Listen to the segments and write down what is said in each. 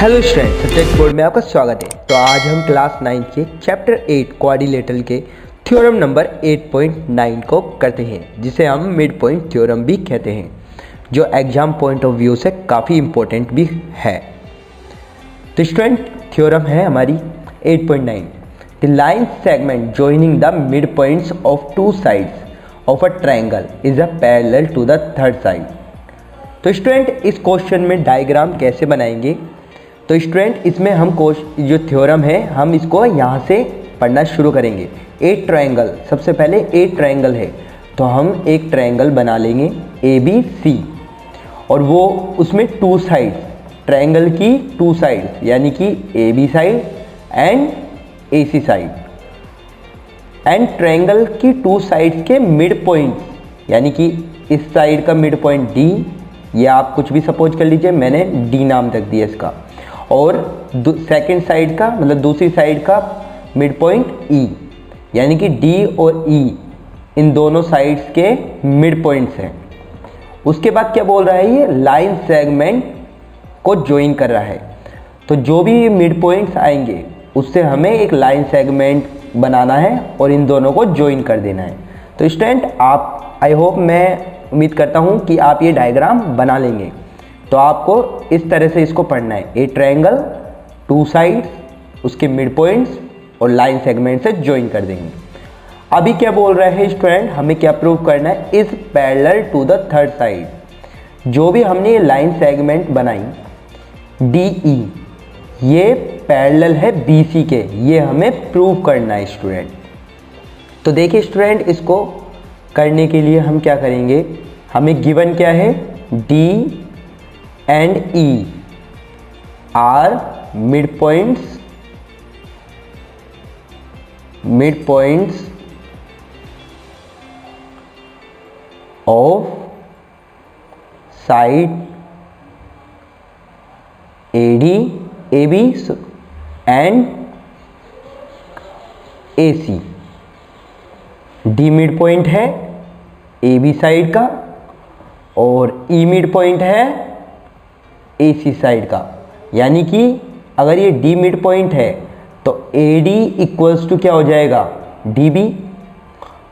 Hello student, subject board में आपका स्वागत है। तो आज हम क्लास 9 के चैप्टर 8 क्वाड्रिलेटरल के थ्योरम नंबर 8.9 को करते हैं, जिसे हम मिड पॉइंट थ्योरम भी कहते हैं, जो एग्जाम पॉइंट ऑफ व्यू से काफ़ी इम्पोर्टेंट भी है। तो स्टूडेंट, थ्योरम है हमारी 8.9। The line segment joining the mid points of two sides of a triangle is a parallel to the third side. तो स्टूडेंट, इस क्वेश्चन में डायग्राम कैसे बनाएंगे? तो स्टूडेंट, इसमें हम जो थ्योरम है हम इसको यहाँ से पढ़ना शुरू करेंगे। एक ट्रायंगल, सबसे पहले एक ट्रायंगल है, तो हम एक ट्रायंगल बना लेंगे ABC, और वो उसमें टू साइड्स, ट्रायंगल की टू साइड्स यानी कि AB side and AC side, and triangle की टू साइड्स के मिड पॉइंट्स, यानी कि इस साइड का मिड पॉइंट D, या आप कुछ भी सपोज कर लीजिए, मैंने D नाम रख दिया इसका, और सेकेंड साइड का मतलब दूसरी साइड का मिड पॉइंट E, यानी कि D और E इन दोनों साइड्स के मिड पॉइंट्स हैं। उसके बाद क्या बोल रहा है, ये लाइन सेगमेंट को ज्वाइन कर रहा है। तो जो भी मिड पॉइंट्स आएंगे उससे हमें एक लाइन सेगमेंट बनाना है और इन दोनों को ज्वाइन कर देना है। तो स्टूडेंट, आप आई होप, मैं उम्मीद करता हूँ कि आप ये डायग्राम बना लेंगे। तो आपको इस तरह से इसको पढ़ना है, ए ट्रायंगल, टू साइड्स, उसके मिड पॉइंट्स और लाइन सेगमेंट से ज्वाइन कर देंगे। अभी क्या बोल रहा है स्टूडेंट, हमें क्या प्रूव करना है, is parallel to the third side. जो भी हमने ये लाइन सेगमेंट बनाई DE, ये पैरेलल है BC के, ये हमें प्रूव करना है स्टूडेंट। तो देखिए स्टूडेंट, इसको करने के लिए हम क्या करेंगे, हमें गिवन क्या है, D and E are midpoints of side AB and AC। D mid point है AB साइड का और E मिड पॉइंट है AC साइड का, यानी कि अगर ये D मिड पॉइंट है तो AD इक्वल्स टू क्या हो जाएगा, DB,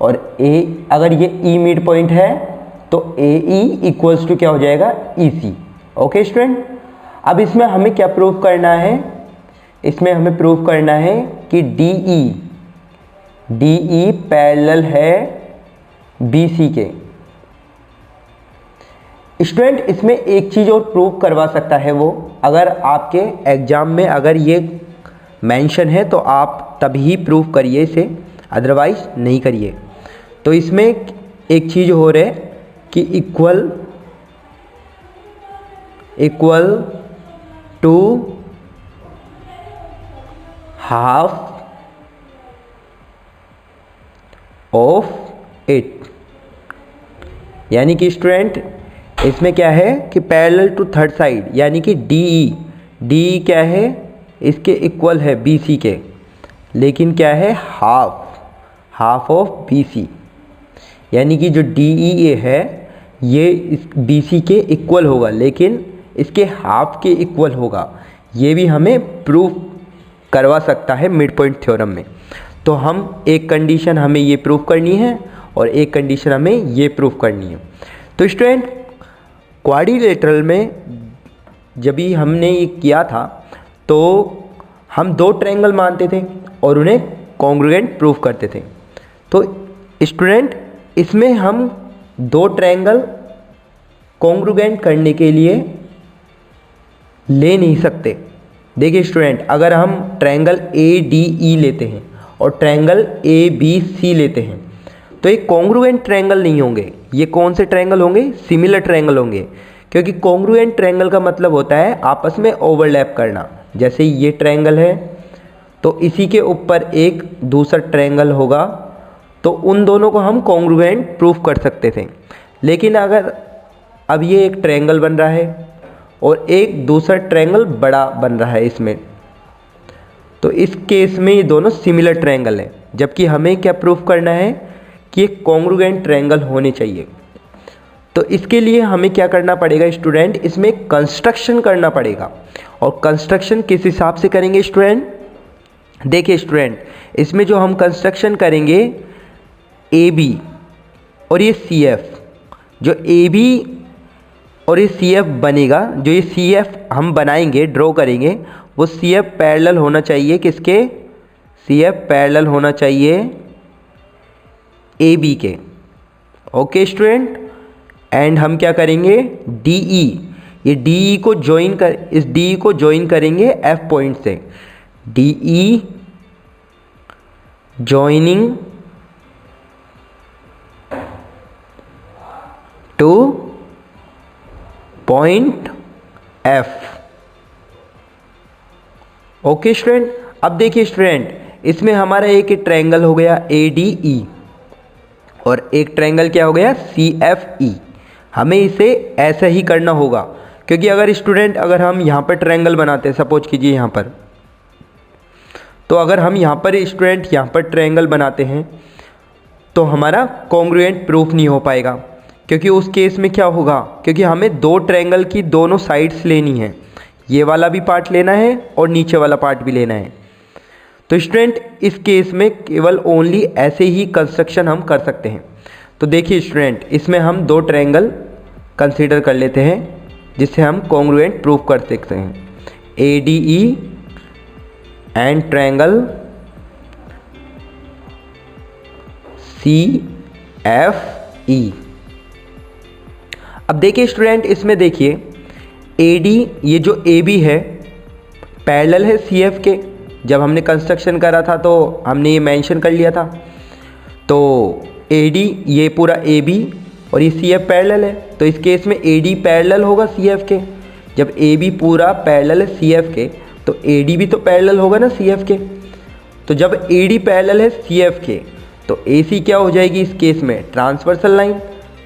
और अगर ये E मिड पॉइंट है तो AE इक्वल्स टू क्या हो जाएगा, EC। ओके स्टूडेंट, अब इसमें हमें क्या प्रूव करना है, इसमें हमें प्रूव करना है कि DE पैरेलल है BC के। स्टूडेंट, इसमें एक चीज़ और प्रूव करवा सकता है वो, अगर आपके एग्ज़ाम में अगर ये मेंशन है तो आप तभी प्रूव करिए इसे, अदरवाइज नहीं करिए। तो इसमें एक चीज़ हो रहा है कि equal to half of it, यानी कि स्टूडेंट इसमें क्या है कि पैरेलल टू थर्ड साइड, यानी कि DE क्या है, इसके इक्वल है BC के, लेकिन क्या है, हाफ ऑफ BC, यानी कि जो DE है ये इस BC के इक्वल होगा, लेकिन इसके हाफ के इक्वल होगा। ये भी हमें प्रूफ करवा सकता है मिड पॉइंट थ्योरम में। तो हम एक कंडीशन हमें ये प्रूफ करनी है और एक कंडीशन हमें ये प्रूफ करनी है। तो स्टूडेंट, क्वाड्रिलेटरल में जब भी हमने ये किया था तो हम दो ट्रायंगल मानते थे और उन्हें कॉन्ग्रुएंट प्रूफ करते थे। तो स्टूडेंट, इसमें हम दो ट्रायंगल कॉन्ग्रुएंट करने के लिए ले नहीं सकते। देखिए स्टूडेंट, अगर हम ट्रायंगल ADE लेते हैं और ट्रायंगल ABC लेते हैं तो ये कॉन्ग्रुएंट ट्रायंगल नहीं होंगे। ये कौन से ट्रायंगल होंगे, सिमिलर ट्रायंगल होंगे, क्योंकि कॉन्ग्रुएंट ट्रायंगल का मतलब होता है आपस में ओवरलैप करना। जैसे ये ट्रायंगल है तो इसी के ऊपर एक दूसरा ट्रायंगल होगा, तो उन दोनों को हम कॉन्ग्रुएंट प्रूफ कर सकते थे। लेकिन अगर अब ये एक ट्रायंगल बन रहा है और एक दूसरा ट्रायंगल बड़ा बन रहा है इसमें, तो इस केस में ये दोनों सिमिलर ट्रायंगल हैं, जबकि हमें क्या प्रूफ करना है कि ये कॉन्ग्रुएंट ट्रायंगल होने चाहिए। तो इसके लिए हमें क्या करना पड़ेगा स्टूडेंट, इसमें कंस्ट्रक्शन करना पड़ेगा। और कंस्ट्रक्शन किस हिसाब से करेंगे स्टूडेंट, देखिए स्टूडेंट, इसमें जो हम कंस्ट्रक्शन करेंगे ए बी और ये सी एफ, जो ए बी और ये सी एफ बनेगा, जो ये सी एफ हम बनाएंगे, ड्रॉ करेंगे, वो सी एफ पैरेलल होना चाहिए किसके, सी एफ पैरेलल होना चाहिए ए बी के। ओके स्टूडेंट, एंड हम क्या करेंगे, डी ई, ये डी ई को ज्वाइन कर, इस डी ई को ज्वाइन करेंगे एफ पॉइंट से, D E joining two point F. Okay student, अब देखिए स्टूडेंट, इसमें हमारा एक ट्रायंगल हो गया ए डी ई और एक ट्रायंगल क्या हो गया सी एफ ई। हमें इसे ऐसा ही करना होगा, क्योंकि अगर स्टूडेंट, अगर हम यहाँ पर ट्रायंगल बनाते हैं, सपोज कीजिए यहाँ पर, तो अगर हम यहाँ पर स्टूडेंट यहाँ पर ट्रायंगल बनाते हैं तो हमारा कॉन्ग्रुएंट प्रूफ नहीं हो पाएगा, क्योंकि उस केस में क्या होगा, क्योंकि हमें दो ट्रायंगल की दोनों साइड्स लेनी है, ये वाला भी पार्ट लेना है और नीचे वाला पार्ट भी लेना है। तो स्टूडेंट इस केस में केवल ओनली ऐसे ही कंस्ट्रक्शन हम कर सकते हैं। तो देखिए स्टूडेंट, इसमें हम दो ट्रायंगल कंसीडर कर लेते हैं जिससे हम कॉन्ग्रुएंट प्रूफ कर सकते हैं, A D E and triangle C F E. अब देखिए स्टूडेंट, इसमें देखिए ए डी, ये जो ए बी है पैरेलल है सी एफ के। जब हमने कंस्ट्रक्शन करा था तो हमने ये मेंशन कर लिया था। तो ए डी, ये पूरा ए बी और ये सी एफ पैरेलल है, तो इस केस में ए डी पैरेलल होगा सी एफ के। जब ए बी पूरा पैरेलल है सी एफ के, तो ए डी भी तो पैरेलल होगा ना सी एफ के। तो जब ए डी पैरेलल है सी एफ के, तो ए सी क्या हो जाएगी इस केस में, ट्रांसवर्सल लाइन।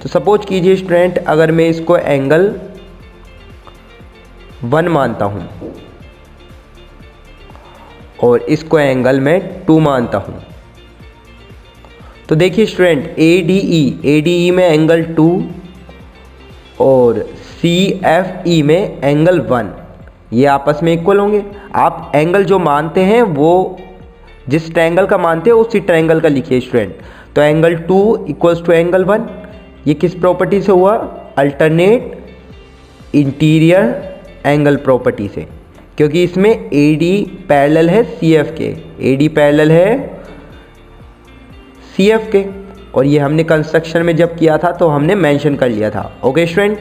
तो सपोज कीजिए स्टूडेंट, अगर मैं इसको एंगल 1 मानता हूँ और इसको एंगल मैं 2 मानता हूँ, तो देखिए स्टूडेंट ए डी ई में एंगल 2 और सी एफ ई में एंगल 1, ये आपस में इक्वल होंगे। आप एंगल जो मानते हैं वो जिस ट्रायंगल का मानते हैं उसी ट्रायंगल का लिखिए स्टूडेंट। तो एंगल 2 इक्वल्स टू एंगल 1, ये किस प्रॉपर्टी से हुआ, अल्टरनेट इंटीरियर एंगल प्रॉपर्टी से, क्योंकि इसमें ए डी पैरेलल है सी एफ के, ए डी पैरेलल है सी एफ के, और ये हमने कंस्ट्रक्शन में जब किया था तो हमने मेंशन कर लिया था। ओके स्टूडेंट,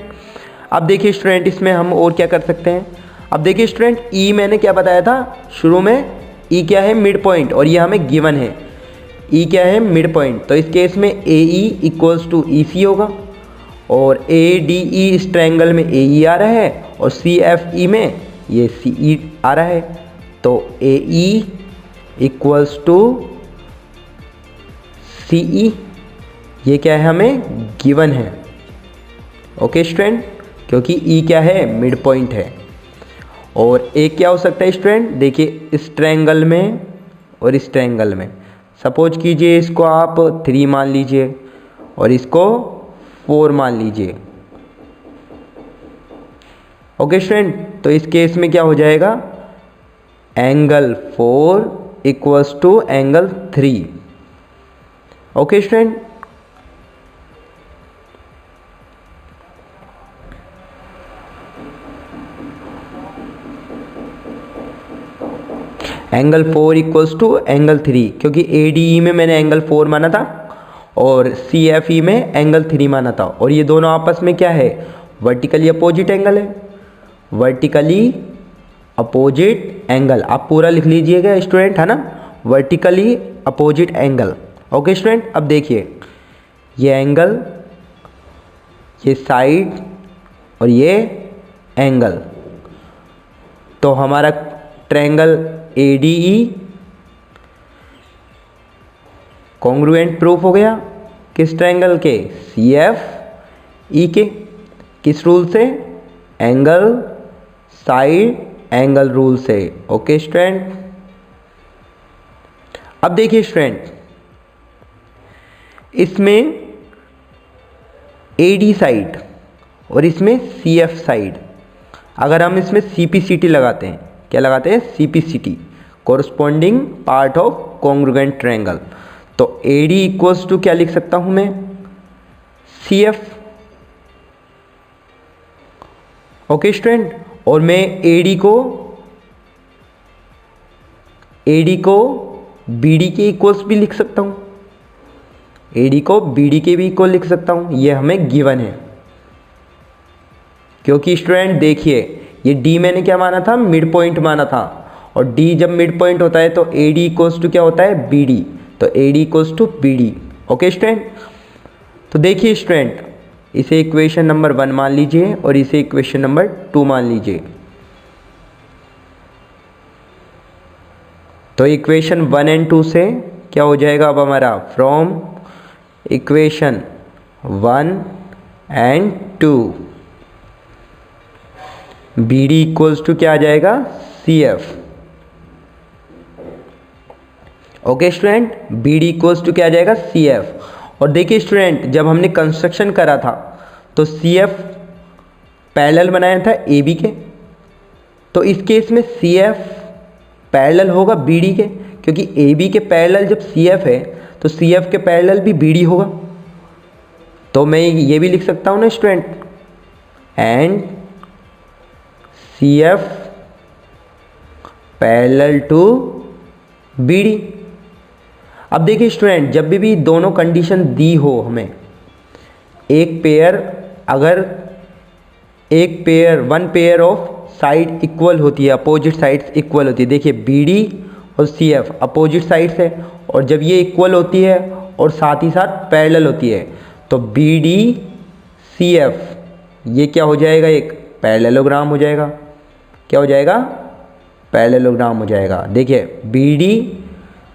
अब देखिए स्टूडेंट, इसमें हम और क्या कर सकते हैं। अब देखिए स्टूडेंट, ई मैंने क्या बताया था शुरू में, ई क्या है, मिड पॉइंट, और ये हमें गिवन है ई क्या है, मिड पॉइंट। तो इस केस में ए ई इक्वल्स टू ई सी होगा, और ए डी ई इस ट्रायंगल में ए ई आ रहा है और सी एफ ई में ये सी ई आ रहा है। तो ए ई इक्वल्स टू सी ई, ये क्या है, हमें गिवन है। ओके स्टूडेंट, क्योंकि ई क्या है, मिड पॉइंट है। और एक क्या हो सकता है स्टूडेंट, देखिए इस ट्रायंगल में और इस ट्रायंगल में, सपोज कीजिए इसको आप 3 मान लीजिए और इसको 4 मान लीजिए। ओके स्टूडेंट, तो इस केस में क्या हो जाएगा, angle 4 equals to angle 3। Okay student, angle 4 equals to angle 3, क्योंकि ए डी ई में मैंने एंगल 4 माना था और सी एफ ई में एंगल 3 माना था, और ये दोनों आपस में क्या है, वर्टिकली अपोजिट एंगल है, वर्टिकली अपोजिट एंगल। आप पूरा लिख लीजिएगा स्टूडेंट, है ना, vertically opposite angle. Okay student, अब देखिए ये एंगल, ये साइड और ये एंगल, तो हमारा triangle A D E congruent proof हो गया किस ट्रायंगल के, सी एफ ई के। किस रूल से, एंगल साइड एंगल रूल से। ओके स्टूडेंट, अब देखिए स्टूडेंट, इसमें AD साइड और इसमें CF साइड, अगर हम इसमें CPCT लगाते हैं, क्या लगाते हैं? CPCT, corresponding part of congruent triangle, तो AD इक्वल्स टू क्या लिख सकता हूं मैं? CF। ओके स्टूडेंट, और मैं AD को BD के इक्वल्स भी लिख सकता हूं, AD को BD के भी इक्वल लिख सकता हूं, ये हमें गिवन है। क्योंकि स्टूडेंट देखिए, ये D मैंने क्या माना था? मिड पॉइंट माना था, और D जब मिड पॉइंट होता है तो AD इक्वल्स टू क्या होता है? BD, तो AD equals to BD। Okay student, तो देखिए स्टूडेंट, इसे इक्वेशन नंबर 1 मान लीजिए और इसे इक्वेशन नंबर 2 मान लीजिए। तो इक्वेशन 1 एंड 2 से क्या हो जाएगा अब हमारा? From equation 1 and 2 BD equals to क्या आ जाएगा? CF। Okay student, BD equals to क्या आ जाएगा? CF। और देखिए स्टूडेंट, जब हमने कंस्ट्रक्शन करा था तो CF पैरेलल बनाया था AB के, तो इस केस में CF पैरेलल होगा BD के, क्योंकि AB के पैरेलल जब CF है तो CF के पैरेलल भी BD होगा। तो मैं ये भी लिख सकता हूँ ना student, and CF parallel to BD। अब देखिए स्टूडेंट, जब भी दोनों कंडीशन दी हो हमें, एक पेयर, अगर एक pair, one pair of side equal होती है, अपोजिट साइड्स इक्वल होती है, देखिए BD और CF अपोजिट साइड्स है, और जब ये इक्वल होती है और साथ ही साथ पैरेलल होती है, तो BD CF ये क्या हो जाएगा? एक पैरेललोग्राम हो जाएगा। क्या हो जाएगा? पैरेललोग्राम हो जाएगा। देखिए BD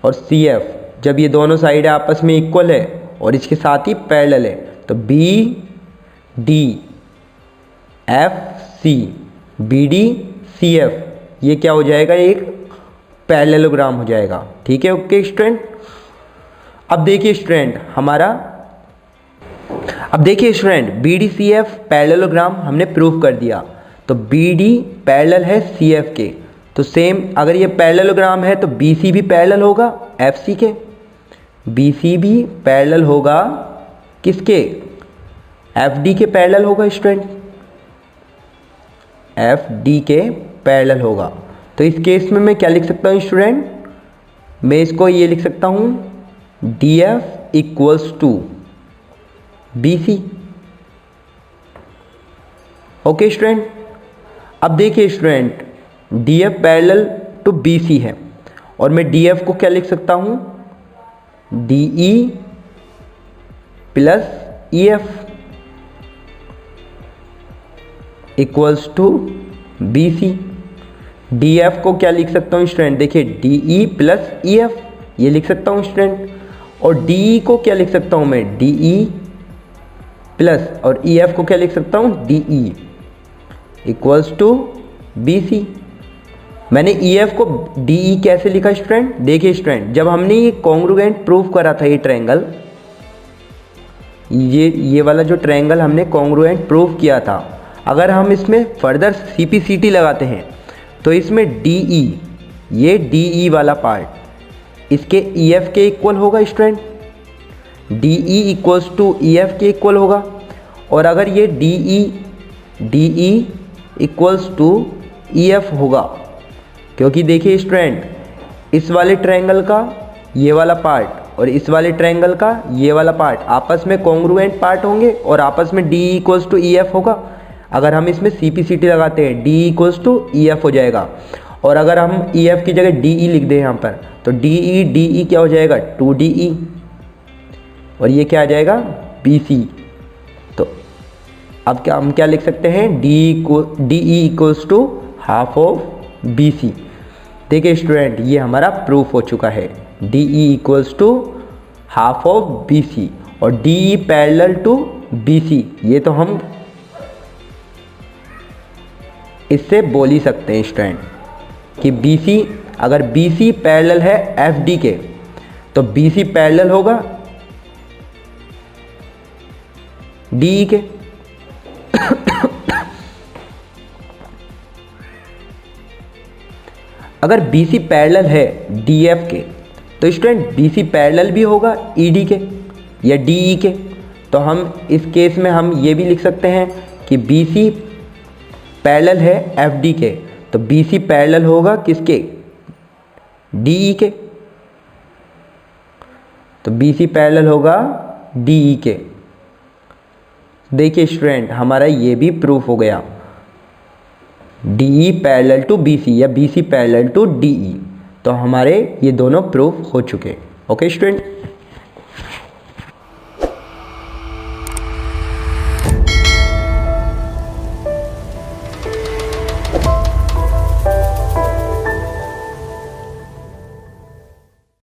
और CF जब ये दोनों साइड आपस में इक्वल है और इसके साथ ही पैरेलल है, तो BD CF ये क्या हो जाएगा? एक पैरेललोग्राम हो जाएगा। ठीक है, ओके स्टूडेंट। अब देखिए स्टूडेंट, BD CF पैरेललोग्राम हमने प्रूव कर दिया, तो BD पैरेलल है CF के, तो सेम अगर ये पैरेललोग्राम है तो BC भी पैरेलल होगा FC के, BC भी पैरेलल होगा किसके? FD के पैरेलल होगा स्टूडेंट, FD के पैरेलल होगा। तो इस केस में मैं क्या लिख सकता हूँ स्टूडेंट? मैं इसको ये लिख सकता हूँ, DF equals to BC। Okay student, अब देखिए student, DF parallel to BC है, और मैं DF को क्या लिख सकता हूँ? DE plus EF equals to BC। DF को क्या लिख सकता हूँ स्टूडेंट? देखिए DE प्लस EF ये लिख सकता हूँ स्टूडेंट, और DE को क्या लिख सकता हूँ मैं? DE प्लस, और EF को क्या लिख सकता हूँ? DE equals to BC। मैंने EF को DE कैसे लिखा स्टूडेंट? देखिए स्टूडेंट, जब हमने ये कॉन्ग्रुएंट प्रूव करा था, ये ट्रायंगल, ये वाला जो ट्रायंगल हमने कॉन्ग्रुएंट प्रूव किया था, अगर हम इसमें फर्दर CPCT लगाते हैं तो इसमें DE, ये DE वाला पार्ट इसके EF के इक्वल होगा student, DE equals to EF के इक्वल होगा। और अगर ये DE इक्वल्स टू EF होगा, क्योंकि देखिए स्टूडेंट, इस वाले ट्रायंगल का ये वाला पार्ट और इस वाले ट्रायंगल का ये वाला पार्ट आपस में कॉन्ग्रुएंट पार्ट होंगे और आपस में DE इक्वल्स टू EF होगा। अगर हम इसमें CPCT लगाते हैं, DE इक्वल्स टू EF हो जाएगा, और अगर हम EF की जगह DE लिख दें यहाँ पर, तो DE क्या हो जाएगा? 2DE, और ये क्या आ जाएगा? BC। तो अब क्या हम क्या लिख सकते हैं? DE equals to half of BC। देखिए स्टूडेंट, ये हमारा प्रूफ हो चुका है, DE equals to half of BC, और DE पैरेलल टू BC, ये तो हम इससे बोल ही सकते हैं स्टूडेंट कि BC, अगर BC पैरेलल है FD के, तो BC पैरेलल होगा डी के। अगर बी सी पैरेलल है डी एफ के तो स्टूडेंट बी सी पैरेलल भी होगा ई डी के या डी ई के। तो हम इस केस में हम ये भी लिख सकते हैं कि बी सी पैरेलल है एफ डी के, तो बी सी पैरेलल होगा किसके, डी ई के। तो बी सी पैरेलल होगा डी ई के। देखिए स्टूडेंट हमारा ये भी प्रूफ हो गया, D E parallel to B C या B C parallel to D E. तो हमारे ये दोनों प्रूफ हो चुके। Okay student.